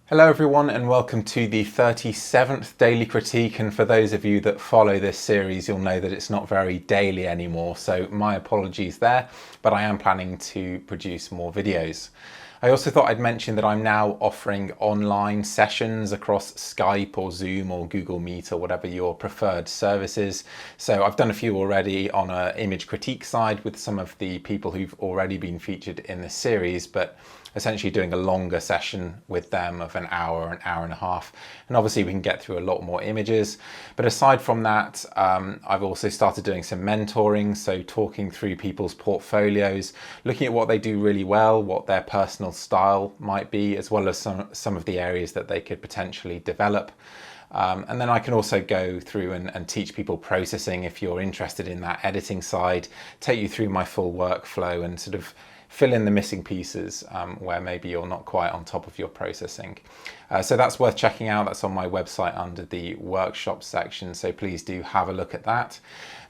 Hello everyone and welcome to the 37th daily critique, and for those of you that follow this series you'll know that it's not very daily anymore, so my apologies there, but I am planning to produce more videos. I also thought I'd mention that I'm now offering online sessions across Skype or Zoom or Google Meet or whatever your preferred service is. So I've done a few already on an image critique side with some of the people who've already been featured in this series, but essentially doing a longer session with them of an hour and a half. And obviously we can get through a lot more images. But aside from that, I've also started doing some mentoring. So talking through people's portfolios, looking at what they do really well, what their personal style might be, as well as some of the areas that they could potentially develop. And then I can also go through and teach people processing if you're interested in that editing side, take you through my full workflow and sort of fill in the missing pieces where maybe you're not quite on top of your processing. So that's worth checking out. That's on my website under the workshop section, so please do have a look at that.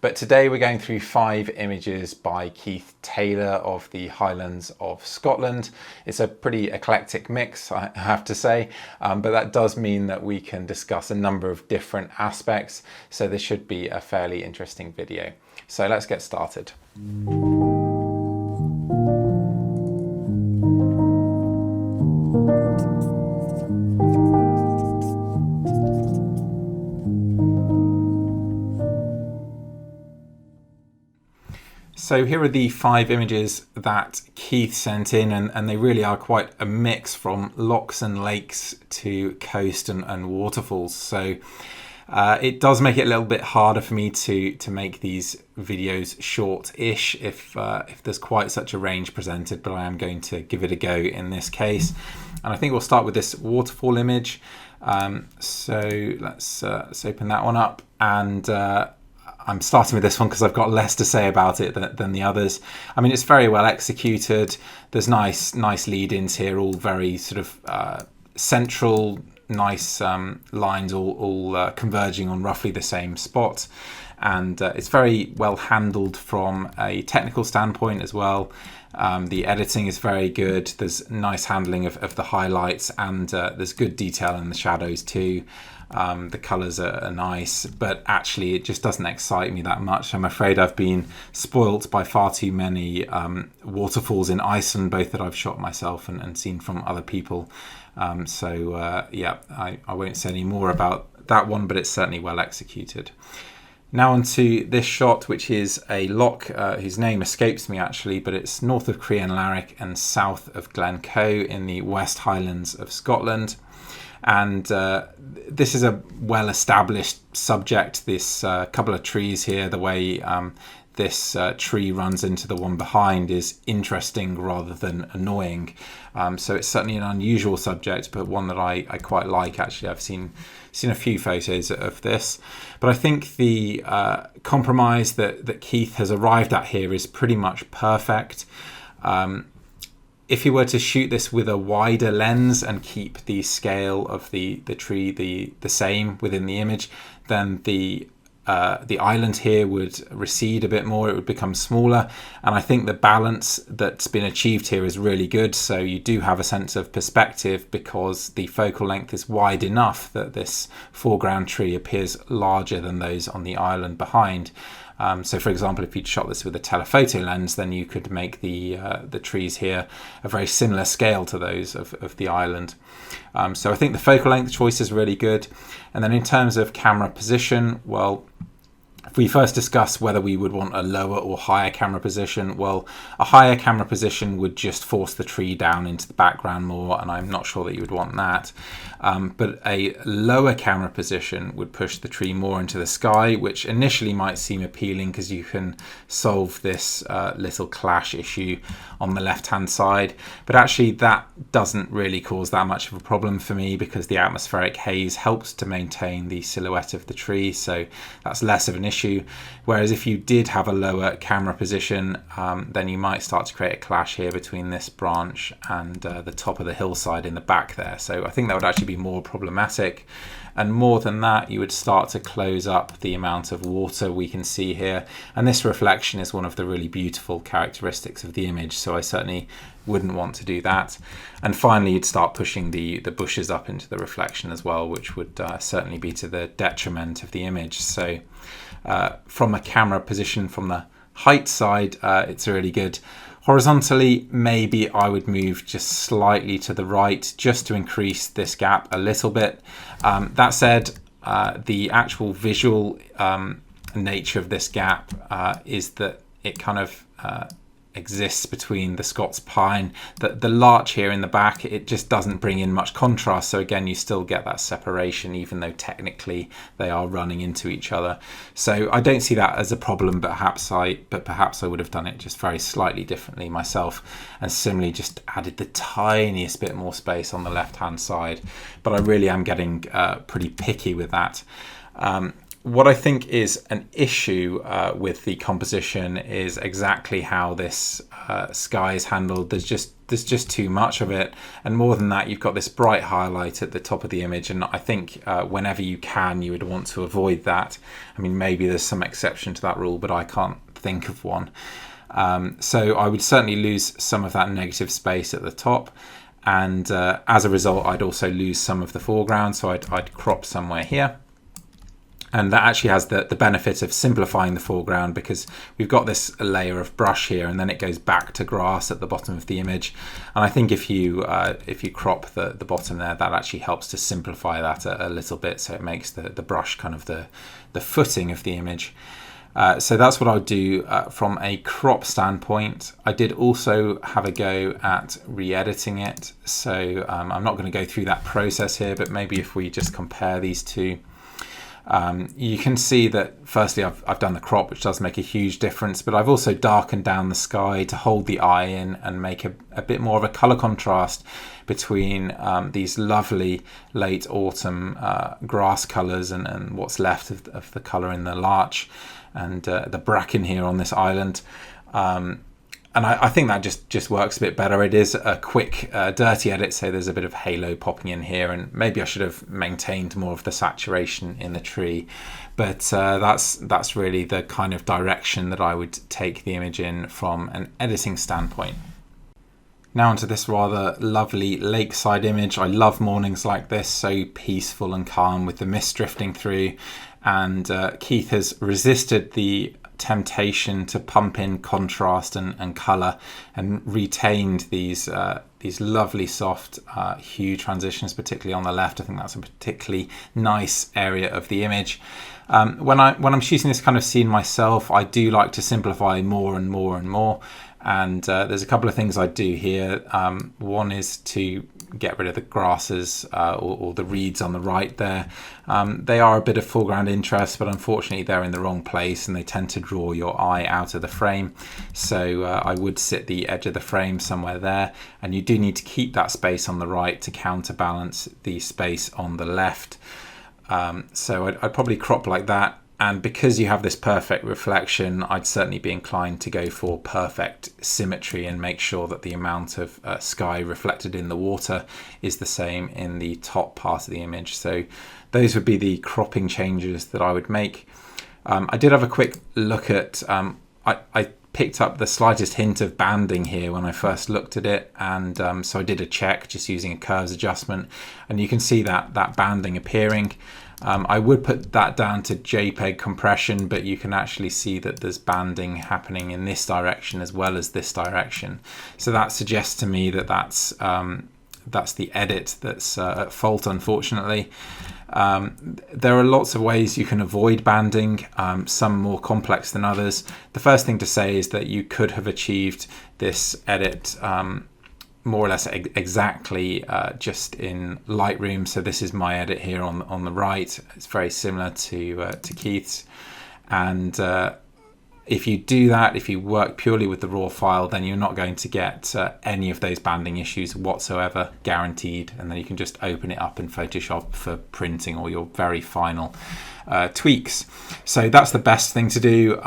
But today we're going through 5 images by Keith Taylor of the Highlands of Scotland. It's a pretty eclectic mix, I have to say, but that does mean that we can discuss a number of different aspects, so this should be a fairly interesting video. So let's get started. So here are the 5 images that Keith sent in, and they really are quite a mix from lochs and lakes to coast and waterfalls. So it does make it a little bit harder for me to make these videos short-ish if there's quite such a range presented, but I am going to give it a go in this case. And I think we'll start with this waterfall image. So let's open that one up, and I'm starting with this one because I've got less to say about it than the others. I mean, it's very well executed. There's nice lead-ins here, all very sort of central, nice lines, all converging on roughly the same spot. And it's very well handled from a technical standpoint as well. The editing is very good. There's nice handling of the highlights, and there's good detail in the shadows too. The colours are nice, but actually it just doesn't excite me that much. I'm afraid I've been spoilt by far too many waterfalls in Iceland, both that I've shot myself and seen from other people. Yeah, I won't say any more about that one, but it's certainly well executed. Now onto this shot, which is a loch whose name escapes me actually, but it's north of Crianlarich and south of Glencoe in the West Highlands of Scotland. And this is a well-established subject, this couple of trees here, the way this tree runs into the one behind is interesting rather than annoying. So it's certainly an unusual subject, but one that I quite like actually. I've seen a few photos of this, but I think the compromise that Keith has arrived at here is pretty much perfect. If you were to shoot this with a wider lens and keep the scale of the tree the same within the image, then the island here would recede a bit more, it would become smaller, and I think the balance that's been achieved here is really good. So you do have a sense of perspective because the focal length is wide enough that this foreground tree appears larger than those on the island behind. So for example, if you'd shot this with a telephoto lens, then you could make the trees here a very similar scale to those of the island. So I think the focal length choice is really good. And then in terms of camera position, well, if we first discuss whether we would want a lower or higher camera position, well, a higher camera position would just force the tree down into the background more, and I'm not sure that you would want that. But a lower camera position would push the tree more into the sky, which initially might seem appealing because you can solve this little clash issue on the left-hand side. But actually that doesn't really cause that much of a problem for me because the atmospheric haze helps to maintain the silhouette of the tree, so that's less of an issue. Whereas if you did have a lower camera position, then you might start to create a clash here between this branch and the top of the hillside in the back there. So I think that would actually be more problematic. And more than that, you would start to close up the amount of water we can see here. And this reflection is one of the really beautiful characteristics of the image. So I certainly wouldn't want to do that. And finally, you'd start pushing the bushes up into the reflection as well, which would certainly be to the detriment of the image. So from a camera position, from the height side, it's really good. Horizontally, maybe I would move just slightly to the right just to increase this gap a little bit. That said, the actual visual nature of this gap is that it kind of exists between the Scots pine. The larch here in the back, it just doesn't bring in much contrast, so again you still get that separation even though technically they are running into each other. So I don't see that as a problem, but perhaps I would have done it just very slightly differently myself, and similarly just added the tiniest bit more space on the left hand side. But I really am getting pretty picky with that. What I think is an issue with the composition is exactly how this sky is handled. There's just too much of it, and more than that, you've got this bright highlight at the top of the image, and I think whenever you can, you would want to avoid that. I mean, maybe there's some exception to that rule, but I can't think of one. So I would certainly lose some of that negative space at the top, and as a result, I'd also lose some of the foreground, so I'd crop somewhere here. And that actually has the benefit of simplifying the foreground, because we've got this layer of brush here and then it goes back to grass at the bottom of the image. And I think if you crop the bottom there, that actually helps to simplify that a little bit, so it makes the brush kind of the footing of the image. So that's what I'll do from a crop standpoint. I did also have a go at re-editing it, so I'm not going to go through that process here, but maybe if we just compare these two, you can see that firstly I've done the crop, which does make a huge difference, but I've also darkened down the sky to hold the eye in and make a bit more of a colour contrast between these lovely late autumn grass colours and what's left of the colour in the larch and the bracken here on this island. And I think that just works a bit better. It is a quick, dirty edit, so there's a bit of halo popping in here, and maybe I should have maintained more of the saturation in the tree. But that's really the kind of direction that I would take the image in from an editing standpoint. Now onto this rather lovely lakeside image. I love mornings like this, so peaceful and calm with the mist drifting through. And Keith has resisted the temptation to pump in contrast and colour and retained these lovely soft hue transitions, particularly on the left. I think that's a particularly nice area of the image. When I'm shooting this kind of scene myself, I do like to simplify more and more and more. And there's a couple of things I do here. One is to get rid of the grasses or the reeds on the right there. They are a bit of foreground interest, but unfortunately they're in the wrong place and they tend to draw your eye out of the frame. So I would sit the edge of the frame somewhere there, and you do need to keep that space on the right to counterbalance the space on the left. So I'd probably crop like that. And because you have this perfect reflection, I'd certainly be inclined to go for perfect symmetry and make sure that the amount of sky reflected in the water is the same in the top part of the image. So those would be the cropping changes that I would make. I did have a quick look at, I picked up the slightest hint of banding here when I first looked at it, and so I did a check just using a curves adjustment, and you can see that banding appearing. I would put that down to JPEG compression, but you can actually see that there's banding happening in this direction as well as this direction. So that suggests to me that that's the edit that's at fault, unfortunately. There are lots of ways you can avoid banding, some more complex than others. The first thing to say is that you could have achieved this edit more or less exactly just in Lightroom. So this is my edit here on the right. It's very similar to Keith's, and if you do that, if you work purely with the raw file, then you're not going to get any of those banding issues whatsoever, guaranteed. And then you can just open it up in Photoshop for printing or your very final tweaks. So that's the best thing to do.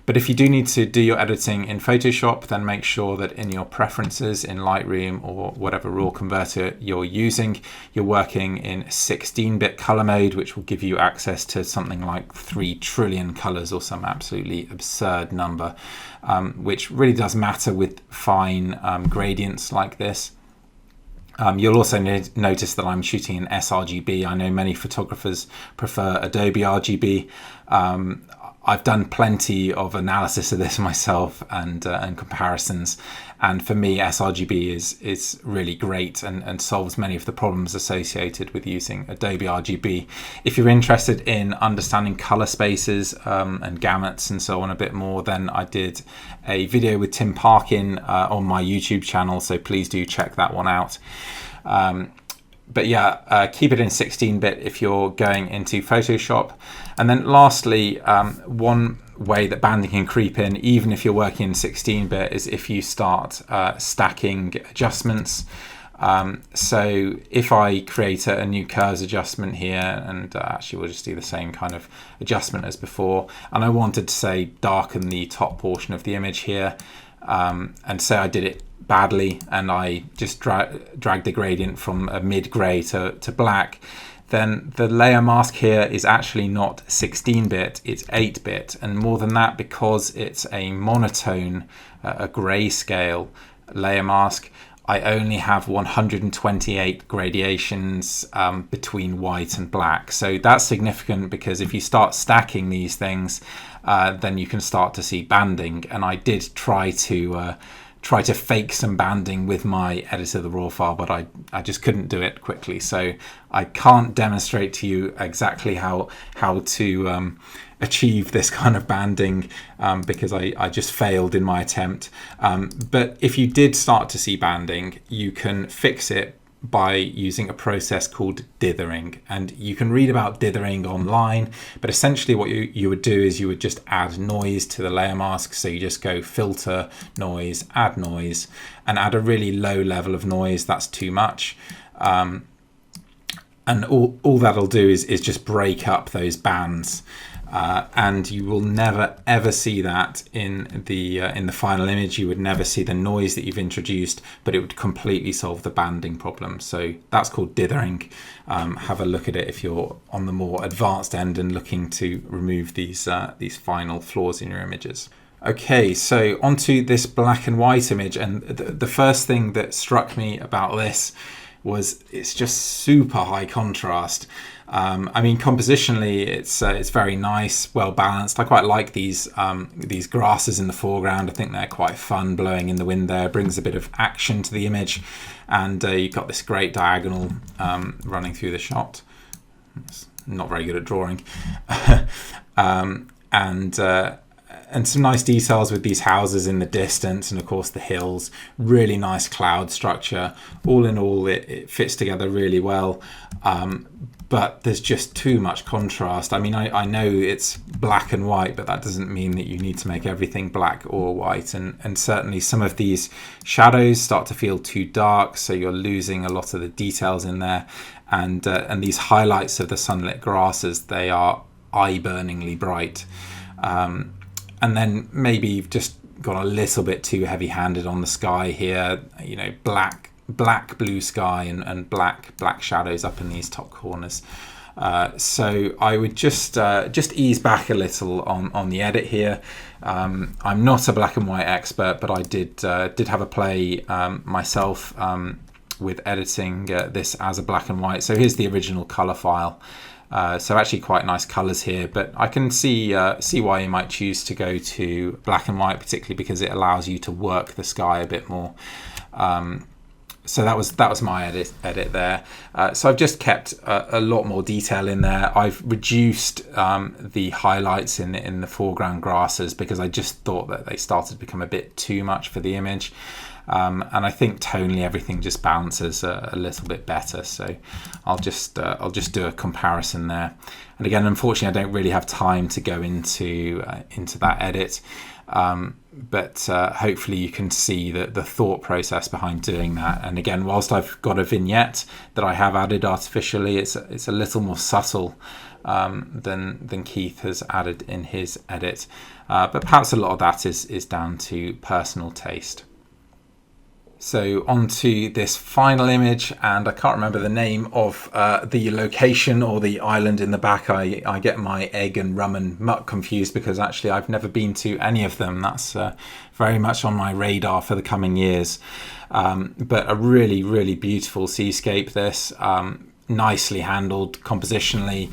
But if you do need to do your editing in Photoshop, then make sure that in your preferences in Lightroom or whatever raw converter you're using, you're working in 16-bit color mode, which will give you access to something like 3 trillion colors or some absolutely absurd absurd number, which really does matter with fine gradients like this. You'll also notice that I'm shooting in sRGB. I know many photographers prefer Adobe RGB. I've done plenty of analysis of this myself and comparisons, and for me sRGB is really great and solves many of the problems associated with using Adobe RGB. If you're interested in understanding color spaces and gamuts and so on a bit more, then I did a video with Tim Parkin on my YouTube channel, so please do check that one out. But yeah, keep it in 16-bit if you're going into Photoshop. And then lastly, one way that banding can creep in, even if you're working in 16-bit, is if you start stacking adjustments. So if I create a new curves adjustment here, and actually we'll just do the same kind of adjustment as before, and I wanted to say darken the top portion of the image here, and say I did it badly and I just dragged the gradient from a mid-gray to black, then the layer mask here is actually not 16-bit, it's 8-bit, and more than that, because it's a monotone, a grayscale layer mask, I only have 128 gradations between white and black. So that's significant, because if you start stacking these things, then you can start to see banding. And I did try to fake some banding with my editor, the raw file, but I just couldn't do it quickly. So I can't demonstrate to you exactly how to achieve this kind of banding, because I just failed in my attempt. But if you did start to see banding, you can fix it by using a process called dithering, and you can read about dithering online, but essentially what you would do is you would just add noise to the layer mask. So you just go filter, noise, and add a really low level of noise. That's too much, and all that'll do is just break up those bands. And you will never ever see that in the final image. You would never see the noise that you've introduced, but it would completely solve the banding problem. So that's called dithering. Have a look at it if you're on the more advanced end and looking to remove these final flaws in your images. Okay, so onto this black and white image, and the first thing that struck me about this was it's just super high contrast. I mean, compositionally, it's very nice, well balanced. I quite like these grasses in the foreground. I think they're quite fun, blowing in the wind there. It brings a bit of action to the image, and you've got this great diagonal running through the shot. It's not very good at drawing, and some nice details with these houses in the distance, and of course the hills. Really nice cloud structure. All in all, it fits together really well. But there's just too much contrast. I mean, I know it's black and white, but that doesn't mean that you need to make everything black or white. And certainly some of these shadows start to feel too dark, so you're losing a lot of the details in there. And these highlights of the sunlit grasses, they are eye-burningly bright. And then maybe you've just got a little bit too heavy-handed on the sky here. You know, black blue sky and black shadows up in these top corners. So I would just ease back a little on the edit here. I'm not a black and white expert, but I did have a play myself with editing this as a black and white. So here's the original color file. So actually quite nice colors here, but I can see why you might choose to go to black and white, particularly because it allows you to work the sky a bit more. So that was my edit there. So I've just kept a lot more detail in there. I've reduced the highlights in the foreground grasses because I just thought that they started to become a bit too much for the image. And I think tonally everything just balances a little bit better. So I'll just do a comparison there. And again, unfortunately, I don't really have time to go into that edit. But hopefully you can see the thought process behind doing that. And again, whilst I've got a vignette that I have added artificially, it's a little more subtle than Keith has added in his edit. But perhaps a lot of that is down to personal taste. So on to this final image, and I can't remember the name of the location or the island in the back. I get my egg and rum and muck confused because actually I've never been to any of them. That's very much on my radar for the coming years. But a really, really beautiful seascape this. Nicely handled compositionally.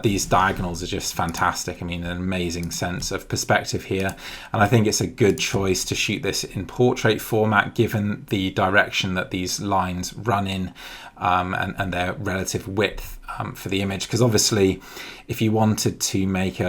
These diagonals are just fantastic. I mean, an amazing sense of perspective here, and I think it's a good choice to shoot this in portrait format given the direction that these lines run in, and their relative width for the image, because obviously if you wanted to make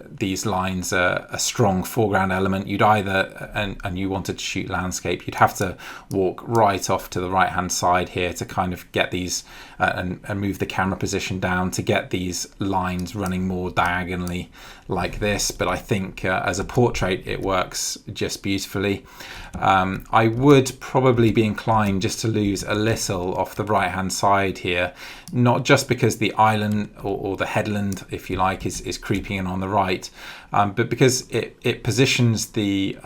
these lines a strong foreground element, you'd either, and you wanted to shoot landscape, you'd have to walk right off to the right hand side here to kind of get these and move the camera position down to get these lines running more diagonally like this. But I think as a portrait it works just beautifully. I would probably be inclined just to lose a little off the right hand side here, not just because the island or the headland, if you like, is creeping in on the right, but because it positions the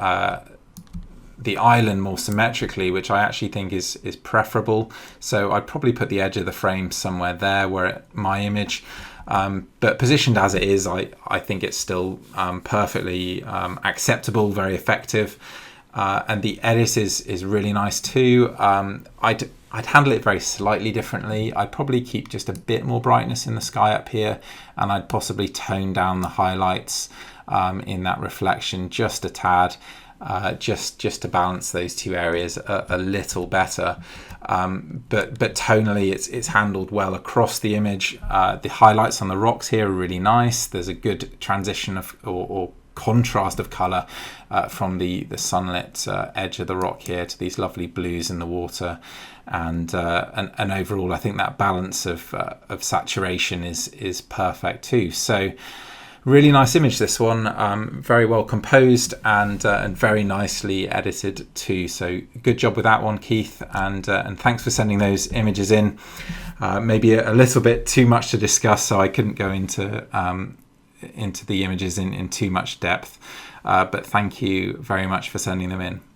island more symmetrically, which I actually think is preferable. So I'd probably put the edge of the frame somewhere there where my image, but positioned as it is, I think it's still perfectly acceptable, very effective. And the edit is really nice too. I'd handle it very slightly differently. I'd probably keep just a bit more brightness in the sky up here, and I'd possibly tone down the highlights in that reflection just a tad, just to balance those two areas a little better. But tonally it's handled well across the image. The highlights on the rocks here are really nice. There's a good transition of or contrast of color from the sunlit edge of the rock here to these lovely blues in the water, and overall I think that balance of saturation is perfect too. So really nice image, this one, very well composed and very nicely edited too. So good job with that one, Keith, and thanks for sending those images in. Maybe a little bit too much to discuss, so I couldn't go into the images in too much depth, but thank you very much for sending them in.